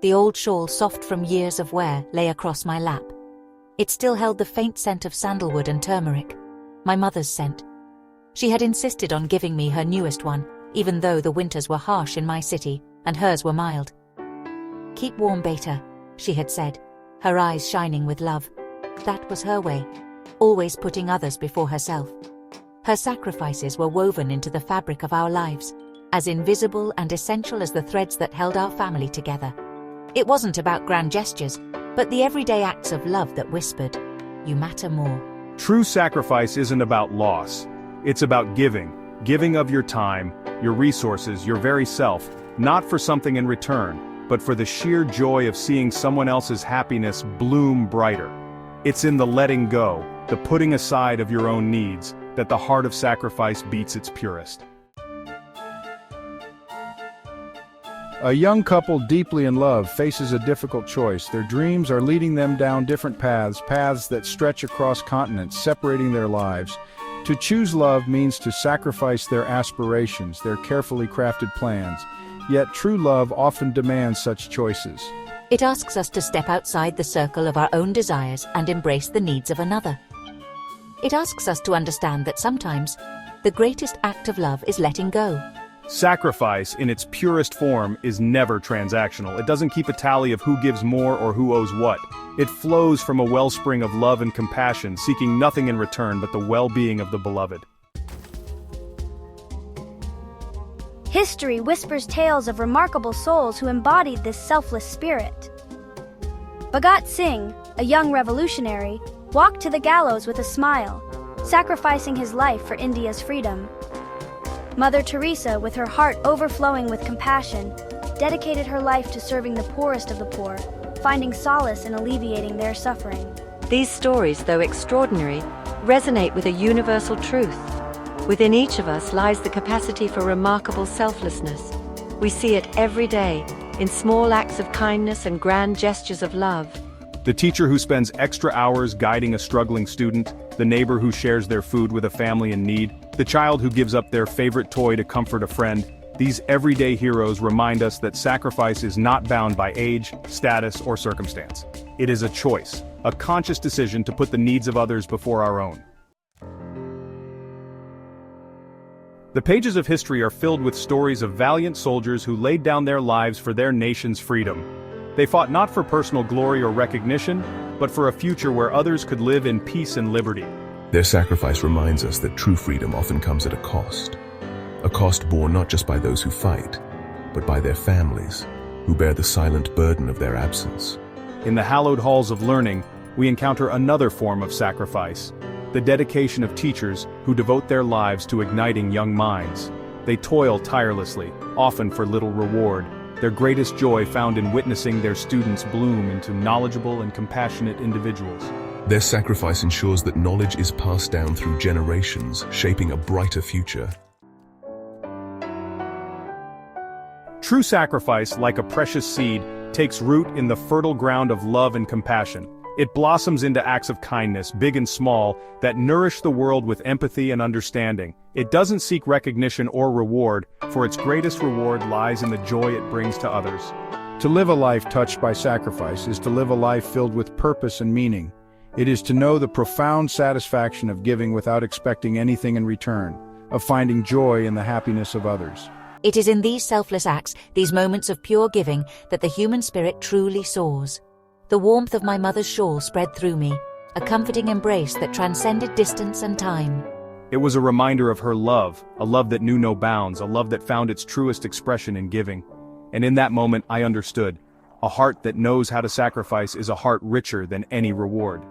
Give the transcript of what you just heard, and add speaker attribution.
Speaker 1: The old shawl, soft from years of wear, lay across my lap. It still held the faint scent of sandalwood and turmeric, my mother's scent. She had insisted on giving me her newest one, even though the winters were harsh in my city, and hers were mild. "Keep warm, Beta," she had said, her eyes shining with love. That was her way, always putting others before herself. Her sacrifices were woven into the fabric of our lives, as invisible and essential as the threads that held our family together. It wasn't about grand gestures, but the everyday acts of love that whispered, "You matter more."
Speaker 2: True sacrifice isn't about loss. It's about giving. Giving of your time, your resources, your very self, not for something in return, but for the sheer joy of seeing someone else's happiness bloom brighter. It's in the letting go, the putting aside of your own needs, that the heart of sacrifice beats its purest.
Speaker 3: A young couple deeply in love faces a difficult choice. Their dreams are leading them down different paths that stretch across continents, separating their lives. To choose love means to sacrifice their aspirations, their carefully crafted plans. Yet true love often demands such choices.
Speaker 1: It asks us to step outside the circle of our own desires and embrace the needs of another. It asks us to understand that sometimes, the greatest act of love is letting go.
Speaker 2: Sacrifice, in its purest form, is never transactional. It doesn't keep a tally of who gives more or who owes what. It flows from a wellspring of love and compassion, seeking nothing in return but the well-being of the beloved.
Speaker 4: History whispers tales of remarkable souls who embodied this selfless spirit. Bhagat Singh, a young revolutionary, walked to the gallows with a smile, sacrificing his life for India's freedom. Mother Teresa, with her heart overflowing with compassion, dedicated her life to serving the poorest of the poor, finding solace in alleviating their suffering.
Speaker 5: These stories, though extraordinary, resonate with a universal truth. Within each of us lies the capacity for remarkable selflessness. We see it every day, in small acts of kindness and grand gestures of love.
Speaker 2: The teacher who spends extra hours guiding a struggling student, the neighbor who shares their food with a family in need, the child who gives up their favorite toy to comfort a friend. These everyday heroes remind us that sacrifice is not bound by age, status, or circumstance. It is a choice, a conscious decision to put the needs of others before our own. The pages of history are filled with stories of valiant soldiers who laid down their lives for their nation's freedom. They fought not for personal glory or recognition, but for a future where others could live in peace and liberty.
Speaker 6: Their sacrifice reminds us that true freedom often comes at a cost borne not just by those who fight, but by their families, who bear the silent burden of their absence.
Speaker 2: In the hallowed halls of learning, we encounter another form of sacrifice, the dedication of teachers who devote their lives to igniting young minds. They toil tirelessly, often for little reward, their greatest joy found in witnessing their students bloom into knowledgeable and compassionate individuals.
Speaker 6: Their sacrifice ensures that knowledge is passed down through generations, shaping a brighter future.
Speaker 2: True sacrifice, like a precious seed, takes root in the fertile ground of love and compassion. It blossoms into acts of kindness, big and small, that nourish the world with empathy and understanding. It doesn't seek recognition or reward, for its greatest reward lies in the joy it brings to others.
Speaker 3: To live a life touched by sacrifice is to live a life filled with purpose and meaning. It is to know the profound satisfaction of giving without expecting anything in return, of finding joy in the happiness of others.
Speaker 1: It is in these selfless acts, these moments of pure giving, that the human spirit truly soars. The warmth of my mother's shawl spread through me, a comforting embrace that transcended distance and time.
Speaker 2: It was a reminder of her love, a love that knew no bounds, a love that found its truest expression in giving. And in that moment I understood. A heart that knows how to sacrifice is a heart richer than any reward.